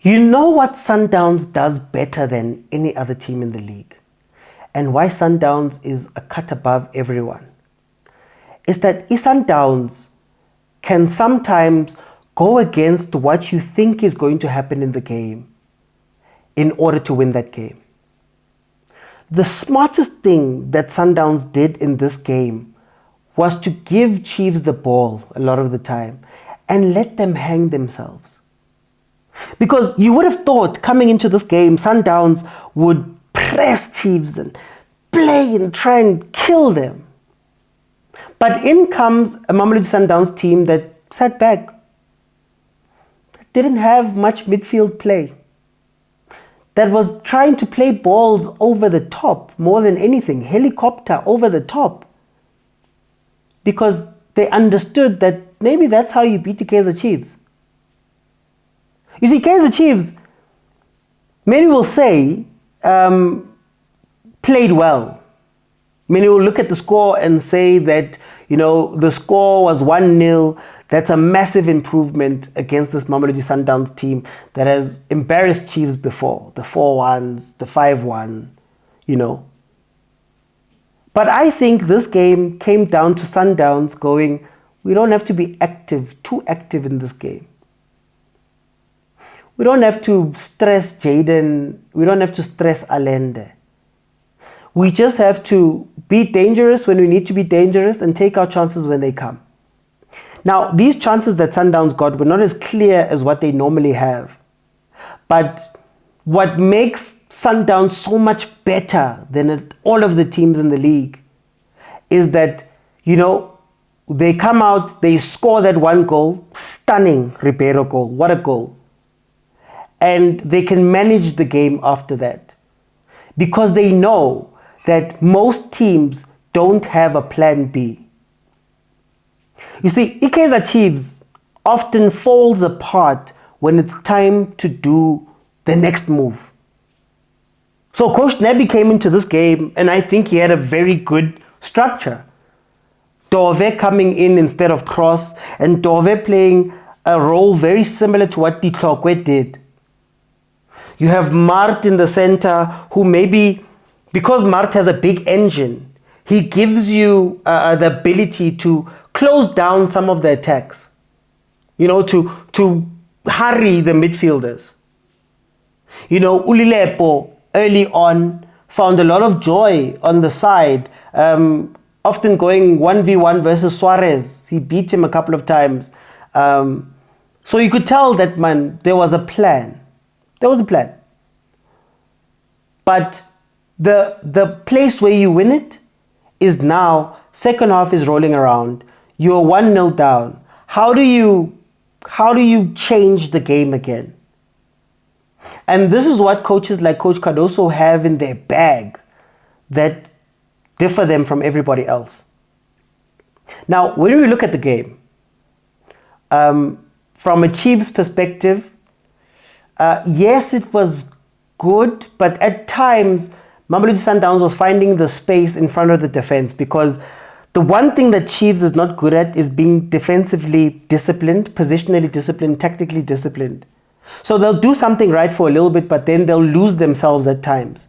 You know what Sundowns does better than any other team in the league, and why Sundowns is a cut above everyone, is that Sundowns can sometimes go against what you think is going to happen in the game in order to win that game. The smartest thing that Sundowns did in this game was to give Chiefs the ball a lot of the time and let them hang themselves. Because you would have thought coming into this game, Sundowns would press Chiefs and play and try and kill them. But in comes a Mamelodi Sundowns team that sat back, that didn't have much midfield play, that was trying to play balls over the top more than anything, helicopter over the top, because they understood that maybe that's how you beat the Kaizer Chiefs. You see, Kaizer Chiefs, many will say, played well. Many will look at the score and say that, the score was 1-0. That's a massive improvement against this Mamelodi Sundowns team that has embarrassed Chiefs before. The 4-1s, the 5-1, But I think this game came down to Sundowns going, we don't have to be too active in this game. We don't have to stress Jaden. We don't have to stress Allende. We just have to be dangerous when we need to be dangerous and take our chances when they come. Now, these chances that Sundowns got were not as clear as what they normally have. But what makes Sundowns so much better than all of the teams in the league is that, they come out, they score that one goal, stunning Ribeiro goal, what a goal. And they can manage the game after that because they know that most teams don't have a plan B. You see, Kaizer Chiefs often falls apart when it's time to do the next move. So Coach Nabi came into this game and I think he had a very good structure. Dove coming in instead of Cross, and Dove playing a role very similar to what Ditlokwe did. You have Mart in the center, who maybe, because Mart has a big engine, he gives you the ability to close down some of the attacks, to hurry the midfielders. Ulilepo early on found a lot of joy on the side, often going 1v1 versus Suarez. He beat him a couple of times. So you could tell that, there was a plan. There was a plan. But the place where you win it is now, second half is rolling around. You're 1-0 down. How do you change the game again? And this is what coaches like Coach Cardoso have in their bag that differ them from everybody else. Now, when we look at the game, from a Chiefs perspective, yes, it was good, but at times, Mamelodi Sundowns was finding the space in front of the defense, because the one thing that Chiefs is not good at is being defensively disciplined, positionally disciplined, tactically disciplined. So they'll do something right for a little bit, but then they'll lose themselves at times.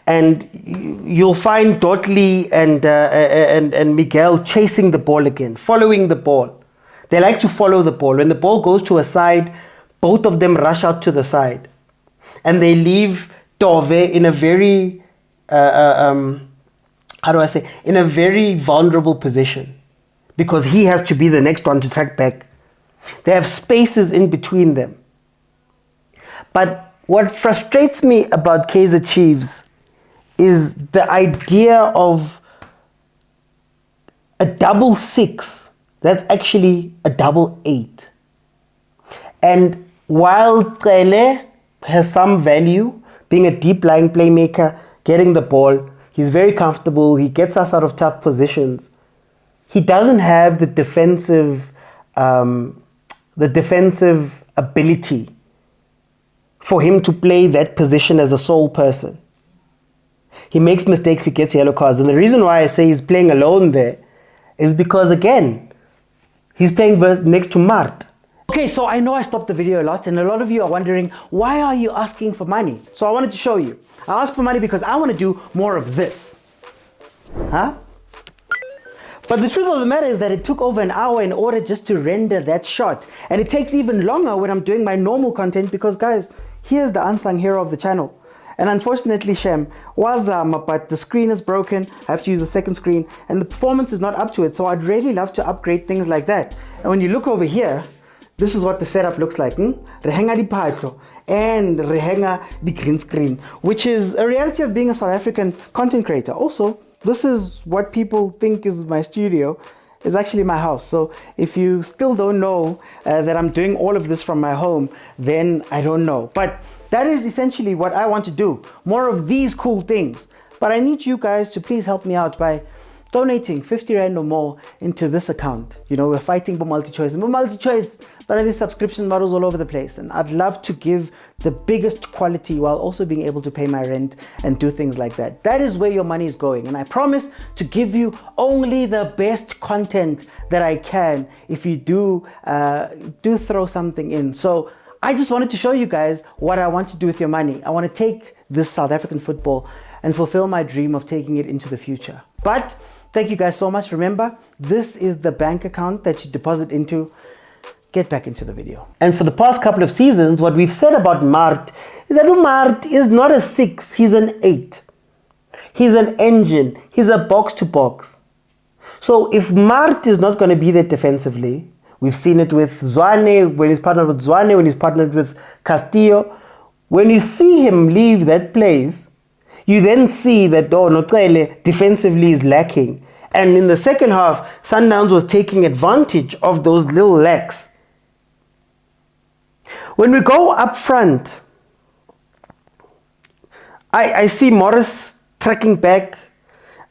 And you'll find Dotley and Miguel chasing the ball again, following the ball. They like to follow the ball. When the ball goes to a side, both of them rush out to the side. And they leave Dove in a very, in a very vulnerable position, because he has to be the next one to track back. They have spaces in between them. But what frustrates me about Kaizer Chiefs is the idea of a 6-6 that's actually a 8-8. And while Cele has some value, being a deep lying playmaker, getting the ball, he's very comfortable, he gets us out of tough positions. He doesn't have the defensive ability for him to play that position as a sole person. He makes mistakes, he gets yellow cards. And the reason why I say he's playing alone there is because, again, he's playing next to Mart. Okay, so I know I stopped the video a lot, and a lot of you are wondering, why are you asking for money? So I wanted to show you. I asked for money because I want to do more of this. Huh? But the truth of the matter is that it took over an hour in order just to render that shot. And it takes even longer when I'm doing my normal content because, guys, here's the unsung hero of the channel. And unfortunately, Shem, wazama, but the screen is broken. I have to use a second screen and the performance is not up to it. So I'd really love to upgrade things like that. And when you look over here, this is what the setup looks like. Rehenga di patlo and rehenga di green screen, which is a reality of being a South African content creator. Also, this is what people think is my studio. It's actually my house. So if you still don't know that I'm doing all of this from my home, then I don't know. But that is essentially what I want to do. More of these cool things. But I need you guys to please help me out by donating 50 Rand or more into this account. You know, we're fighting for multi-choice. And multi-choice, but there is subscription models all over the place. And I'd love to give the biggest quality while also being able to pay my rent and do things like that. That is where your money is going. And I promise to give you only the best content that I can if you do throw something in. So I just wanted to show you guys what I want to do with your money. I want to take this South African football and fulfill my dream of taking it into the future. But thank you guys so much. Remember, this is the bank account that you deposit into. Get back into the video. And for the past couple of seasons, what we've said about Mart is that Mart is not a 6, he's an 8. He's an engine, he's a box to box. So if Mart is not going to be there defensively, we've seen it with Zwane, when he's partnered with Zwane, when he's partnered with Castillo. When you see him leave that place, you then see that Noqele defensively is lacking. And in the second half, Sundowns was taking advantage of those little lacks. When we go up front, I see Morris tracking back.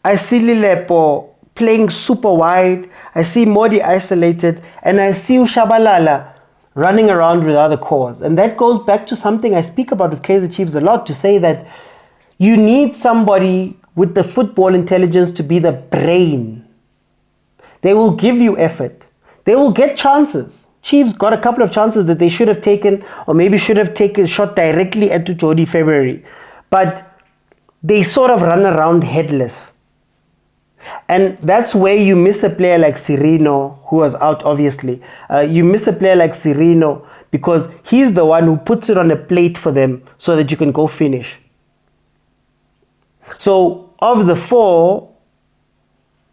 I see Lilepo playing super wide. I see Modi isolated. And I see Ushabalala running around without a cause. And that goes back to something I speak about with Kaizer Chiefs a lot, to say that you need somebody with the football intelligence to be the brain. They will give you effort. They will get chances. Chiefs got a couple of chances that they should have taken, or maybe should have taken a shot directly at Jordaan February. But they sort of run around headless. And that's where you miss a player like Sirino, who was out obviously. You miss a player like Sirino because he's the one who puts it on a plate for them so that you can go finish. So of the four,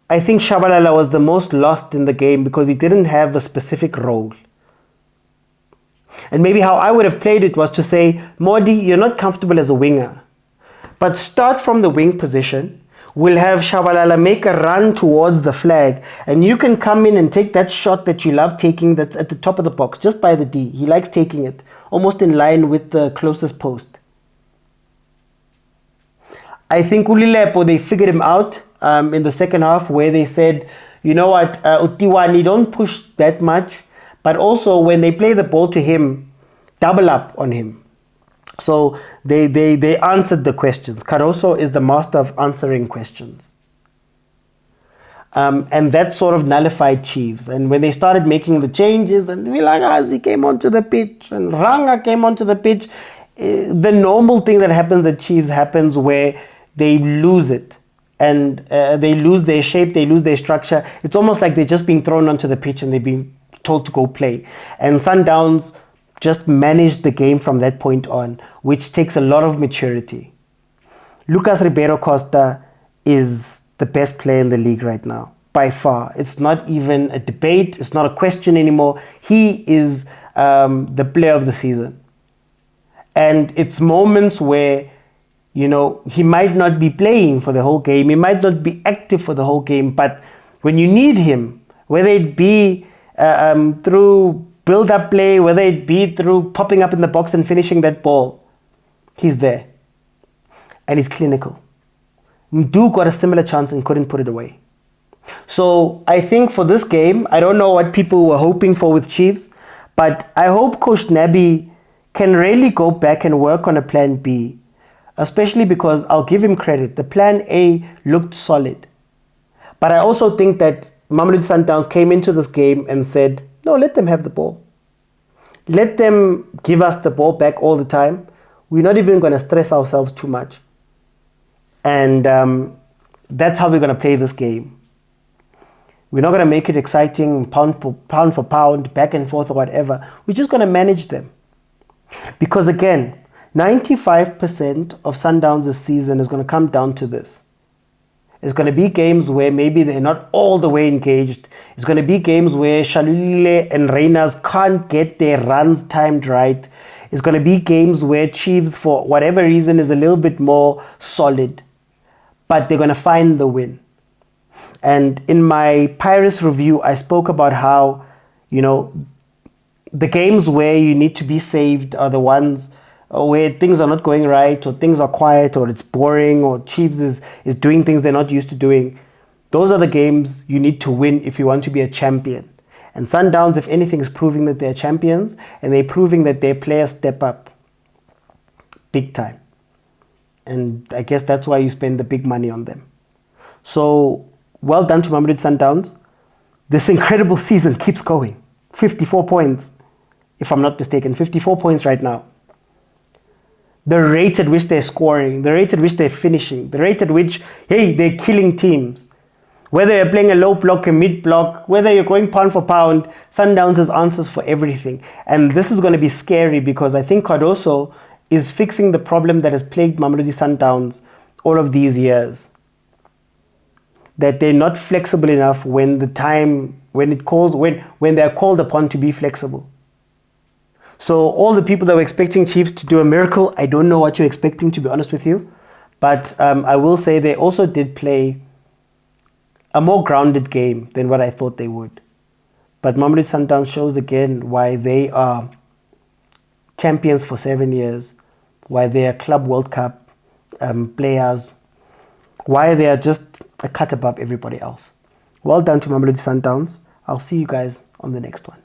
I think Shabalala was the most lost in the game because he didn't have a specific role. And maybe how I would have played it was to say, Modi, you're not comfortable as a winger, but start from the wing position. We'll have Shabalala make a run towards the flag, and you can come in and take that shot that you love taking that's at the top of the box, just by the D. He likes taking it, almost in line with the closest post. I think Ulilepo, they figured him out in the second half, where they said, you know what, Utiwani, don't push that much, but also when they play the ball to him, double up on him. So they answered the questions. Cardoso is the master of answering questions. And that sort of nullified Chiefs. And when they started making the changes, and Vilakazi came onto the pitch, and Ranga came onto the pitch, the normal thing that happens at Chiefs happens where they lose it. And they lose their shape, they lose their structure. It's almost like they're just being thrown onto the pitch and they're being told to go play. And Sundowns just managed the game from that point on, which takes a lot of maturity. Lucas Ribeiro Costa is the best player in the league right now, by far. It's not even a debate. It's not a question anymore. He is the player of the season. And it's moments where, you know, he might not be playing for the whole game. He might not be active for the whole game. But when you need him, whether it be through build-up play, whether it be through popping up in the box and finishing that ball, he's there. And he's clinical. Mdu got a similar chance and couldn't put it away. So I think for this game, I don't know what people were hoping for with Chiefs, but I hope Coach Nabi can really go back and work on a plan B, especially because I'll give him credit. The plan A looked solid. But I also think that Mamelodi Sundowns came into this game and said, no, let them have the ball. Let them give us the ball back all the time. We're not even going to stress ourselves too much. And that's how we're going to play this game. We're not going to make it exciting, pound for pound, back and forth or whatever. We're just going to manage them. Because again, 95% of Sundowns' season is going to come down to this. It's going to be games where maybe they're not all the way engaged. It's going to be games where Shalulile and Reyners can't get their runs timed right. It's going to be games where Chiefs, for whatever reason, is a little bit more solid. But they're going to find the win. And in my Pirates review, I spoke about how, the games where you need to be saved are the ones where things are not going right, or things are quiet, or it's boring, or Chiefs is doing things they're not used to doing. Those are the games you need to win if you want to be a champion. And Sundowns, if anything, is proving that they're champions, and they're proving that their players step up big time. And I guess that's why you spend the big money on them. So, well done to Mamelodi Sundowns. This incredible season keeps going. 54 points, if I'm not mistaken. 54 points right now. The rate at which they're scoring, the rate at which they're finishing, the rate at which, they're killing teams. Whether you're playing a low block, a mid block, whether you're going pound for pound, Sundowns has answers for everything. And this is going to be scary because I think Cardoso is fixing the problem that has plagued Mamelodi Sundowns all of these years. That they're not flexible enough when they're called upon to be flexible. So all the people that were expecting Chiefs to do a miracle, I don't know what you're expecting, to be honest with you. But I will say they also did play a more grounded game than what I thought they would. But Mamelodi Sundowns shows again why they are champions for 7 years, why they are Club World Cup players, why they are just a cut above everybody else. Well done to Mamelodi Sundowns. I'll see you guys on the next one.